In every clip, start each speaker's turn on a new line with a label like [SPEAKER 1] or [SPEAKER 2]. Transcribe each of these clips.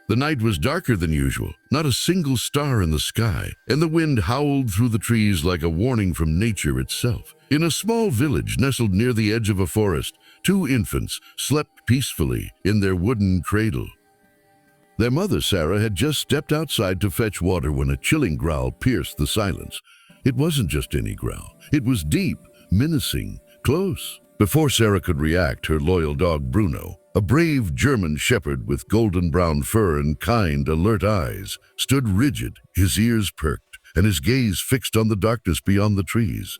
[SPEAKER 1] The night was darker than usual, not a single star in the sky, and the wind howled through the trees like a warning from nature itself. In a small village nestled near the edge of a forest, two infants slept peacefully in their wooden cradle. Their mother, Sarah, had just stepped outside to fetch water when a chilling growl pierced the silence. It wasn't just any growl. It was deep, menacing, close. Before Sarah could react, her loyal dog Bruno, a brave German shepherd with golden brown fur and kind, alert eyes, stood rigid, his ears perked, and his gaze fixed on the darkness beyond the trees.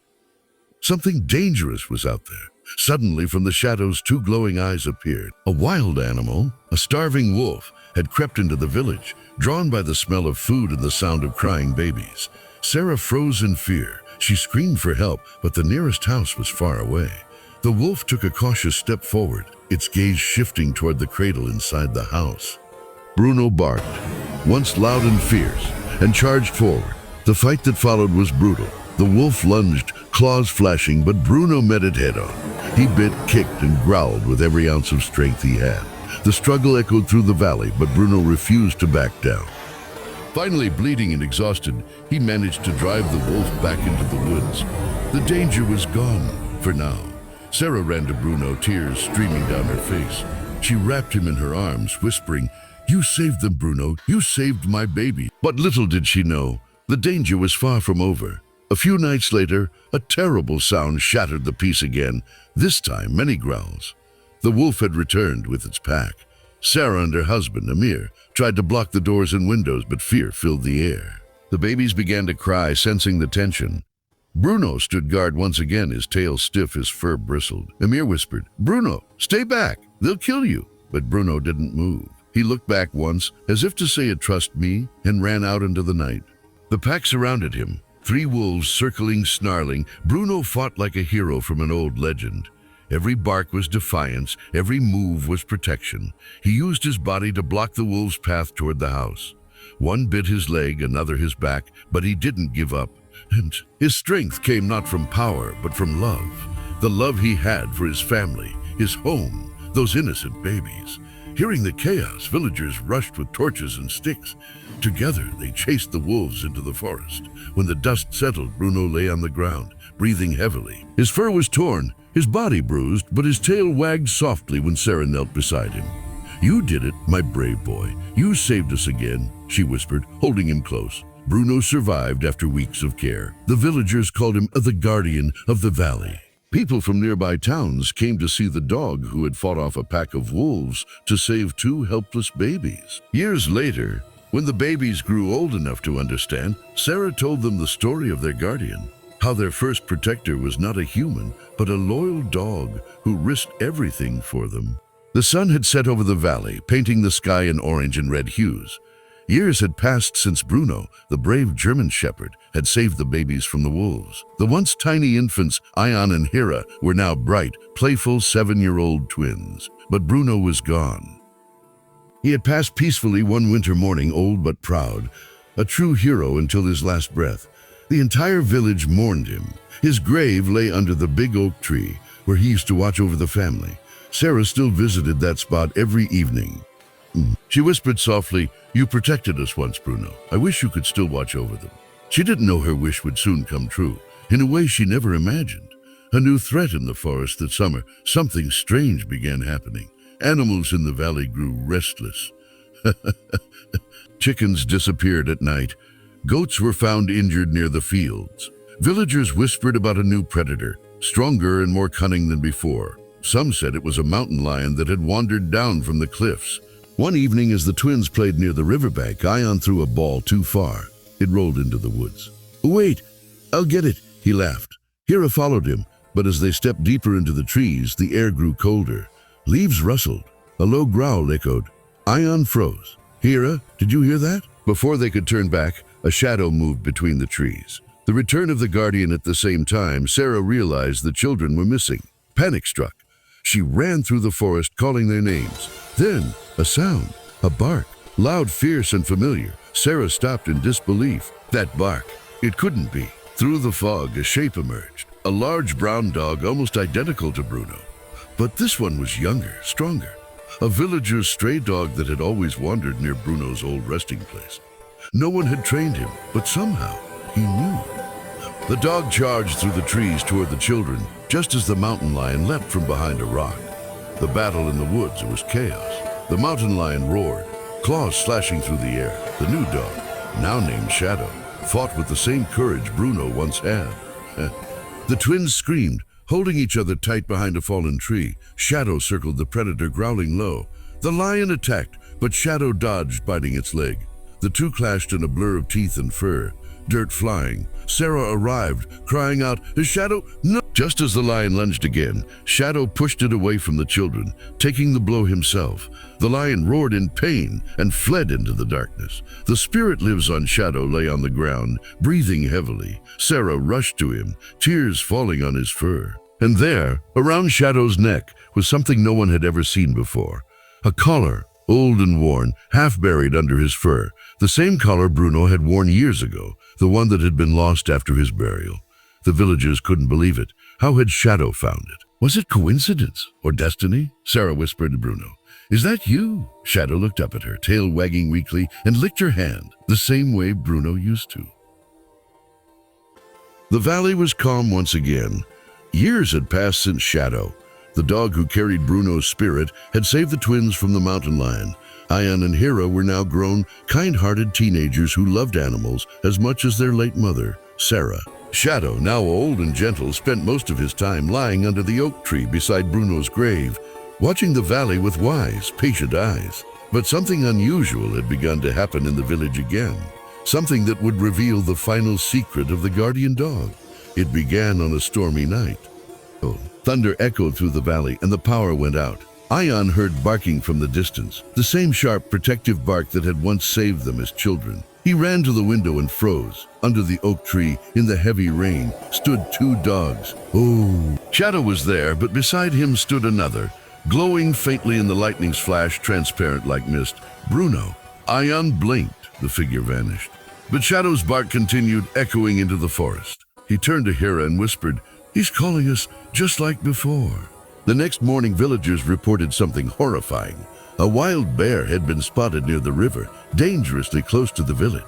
[SPEAKER 1] Something dangerous was out there. Suddenly, from the shadows, two glowing eyes appeared. A wild animal, a starving wolf, had crept into the village, drawn by the smell of food and the sound of crying babies. Sarah froze in fear. She screamed for help, but the nearest house was far away. The wolf took a cautious step forward, its gaze shifting toward the cradle inside the house. Bruno barked, once loud and fierce, and charged forward. The fight that followed was brutal. The wolf lunged, claws flashing, but Bruno met it head-on. He bit, kicked, and growled with every ounce of strength he had. The struggle echoed through the valley, but Bruno refused to back down. Finally, bleeding and exhausted, he managed to drive the wolf back into the woods. The danger was gone, for now. Sarah ran to Bruno, tears streaming down her face. She wrapped him in her arms, whispering, "You saved them, Bruno. You saved my baby." But little did she know, the danger was far from over. A few nights later, a terrible sound shattered the peace again, this time many growls. The wolf had returned with its pack. Sarah and her husband, Amir, tried to block the doors and windows, but fear filled the air. The babies began to cry, sensing the tension. Bruno stood guard once again, his tail stiff, his fur bristled. Amir whispered, "Bruno, stay back. They'll kill you." But Bruno didn't move. He looked back once, as if to say, "Trust me," and ran out into the night. The pack surrounded him, 3 wolves circling, snarling. Bruno fought like a hero from an old legend. Every bark was defiance, every move was protection. He used his body to block the wolves' path toward the house. One bit his leg, another his back, but he didn't give up. And his strength came not from power, but from love. The love he had for his family, his home, those innocent babies. Hearing the chaos, villagers rushed with torches and sticks. Together, they chased the wolves into the forest. When the dust settled, Bruno lay on the ground, breathing heavily. His fur was torn, his body bruised, but his tail wagged softly when Sarah knelt beside him. "You did it, my brave boy. You saved us again," she whispered, holding him close. Bruno survived after weeks of care. The villagers called him the guardian of the valley. People from nearby towns came to see the dog who had fought off a pack of wolves to save 2 helpless babies. Years later, when the babies grew old enough to understand, Sarah told them the story of their guardian, how their first protector was not a human, but a loyal dog who risked everything for them. The sun had set over the valley, painting the sky in orange and red hues. Years had passed since Bruno, the brave German shepherd, had saved the babies from the wolves. The once tiny infants, Ion and Hira, were now bright, playful 7-year-old twins. But Bruno was gone. He had passed peacefully one winter morning, old but proud, a true hero until his last breath. The entire village mourned him. His grave lay under the big oak tree, where he used to watch over the family. Sarah still visited that spot every evening. She whispered softly, "You protected us once, Bruno. I wish you could still watch over them." She didn't know her wish would soon come true, in a way she never imagined. A new threat in the forest that summer, something strange began happening. Animals in the valley grew restless. Chickens disappeared at night. Goats were found injured near the fields. Villagers whispered about a new predator, stronger and more cunning than before. Some said it was a mountain lion that had wandered down from the cliffs. One evening, as the twins played near the riverbank, Ion threw a ball too far. It rolled into the woods. "Wait, I'll get it," he laughed. Hira followed him, but as they stepped deeper into the trees, the air grew colder. Leaves rustled. A low growl echoed. Ion froze. "Hira, did you hear that?" Before they could turn back, a shadow moved between the trees. The return of the guardian at the same time, Sarah realized the children were missing. Panic struck. She ran through the forest, calling their names. Then, a sound, a bark, loud, fierce, and familiar. Sarah stopped in disbelief. That bark, it couldn't be. Through the fog, a shape emerged. A large brown dog almost identical to Bruno. But this one was younger, stronger. a villager's stray dog that had always wandered near Bruno's old resting place. No one had trained him, but somehow he knew. The dog charged through the trees toward the children, just as the mountain lion leapt from behind a rock. The battle in the woods was chaos. The mountain lion roared, claws slashing through the air. The new dog, now named Shadow, fought with the same courage Bruno once had. The twins screamed, holding each other tight behind a fallen tree. Shadow circled the predator, growling low. The lion attacked, but Shadow dodged, biting its leg. The two clashed in a blur of teeth and fur, dirt flying. Sarah arrived, crying out, "Shadow, no!" Just as the lion lunged again, Shadow pushed it away from the children, taking the blow himself. The lion roared in pain and fled into the darkness. The spirit lives on Shadow lay on the ground, breathing heavily. Sarah rushed to him, tears falling on his fur. And there, around Shadow's neck, was something no one had ever seen before. A collar, old and worn, half buried under his fur. The same collar Bruno had worn years ago, the one that had been lost after his burial. The villagers couldn't believe it. How had Shadow found it? Was it coincidence or destiny? Sarah whispered to Bruno. "Is that you?" Shadow looked up at her, tail wagging weakly, and licked her hand, the same way Bruno used to. The valley was calm once again. Years had passed since Shadow, the dog who carried Bruno's spirit, had saved the twins from the mountain lion. Ayan and Hira were now grown, kind-hearted teenagers who loved animals as much as their late mother, Sarah. Shadow, now old and gentle, spent most of his time lying under the oak tree beside Bruno's grave, watching the valley with wise, patient eyes. But something unusual had begun to happen in the village again, something that would reveal the final secret of the guardian dog. It began on a stormy night. Thunder echoed through the valley and the power went out. Ayan heard barking from the distance, the same sharp, protective bark that had once saved them as children. He ran to the window and froze. Under the oak tree, in the heavy rain, stood two dogs. Oh! Shadow was there, but beside him stood another, glowing faintly in the lightning's flash, transparent like mist. Bruno. Ayan blinked. The figure vanished. But Shadow's bark continued, echoing into the forest. He turned to Hira and whispered, "He's calling us just like before." The next morning, villagers reported something horrifying. A wild bear had been spotted near the river, dangerously close to the village.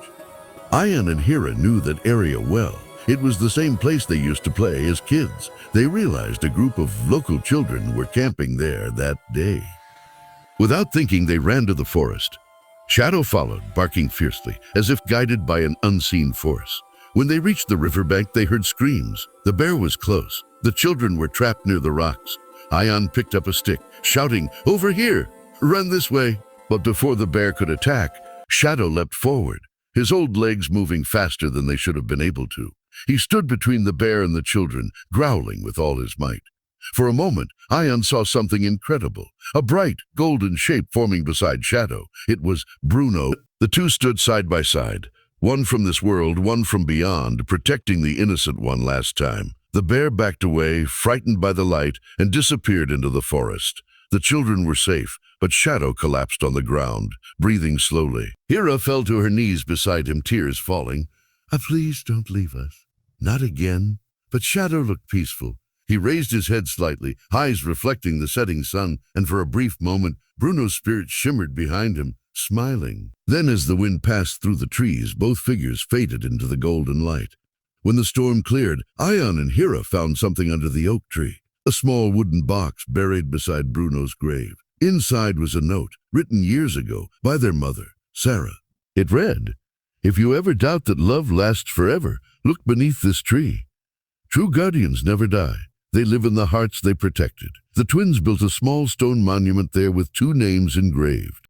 [SPEAKER 1] Ayan and Hira knew that area well. It was the same place they used to play as kids. They realized a group of local children were camping there that day. Without thinking, they ran to the forest. Shadow followed, barking fiercely, as if guided by an unseen force. When they reached the riverbank, they heard screams. The bear was close. The children were trapped near the rocks. Ayan picked up a stick, shouting, "Over here! Run this way!" But before the bear could attack, Shadow leapt forward, his old legs moving faster than they should have been able to. He stood between the bear and the children, growling with all his might. For a moment, Ayan saw something incredible, a bright, golden shape forming beside Shadow. It was Bruno. The two stood side by side, one from this world, one from beyond, protecting the innocent one last time. The bear backed away, frightened by the light, and disappeared into the forest. The children were safe, but Shadow collapsed on the ground, breathing slowly. Hira fell to her knees beside him, tears falling. Please don't leave us." "Not again." But Shadow looked peaceful. He raised his head slightly, eyes reflecting the setting sun, and for a brief moment, Bruno's spirit shimmered behind him, smiling. Then as the wind passed through the trees, both figures faded into the golden light. When the storm cleared, Ayan and Hira found something under the oak tree, a small wooden box buried beside Bruno's grave. Inside was a note, written years ago by their mother, Sarah. It read, "If you ever doubt that love lasts forever, look beneath this tree. True guardians never die. They live in the hearts they protected." The twins built a small stone monument there with two names engraved.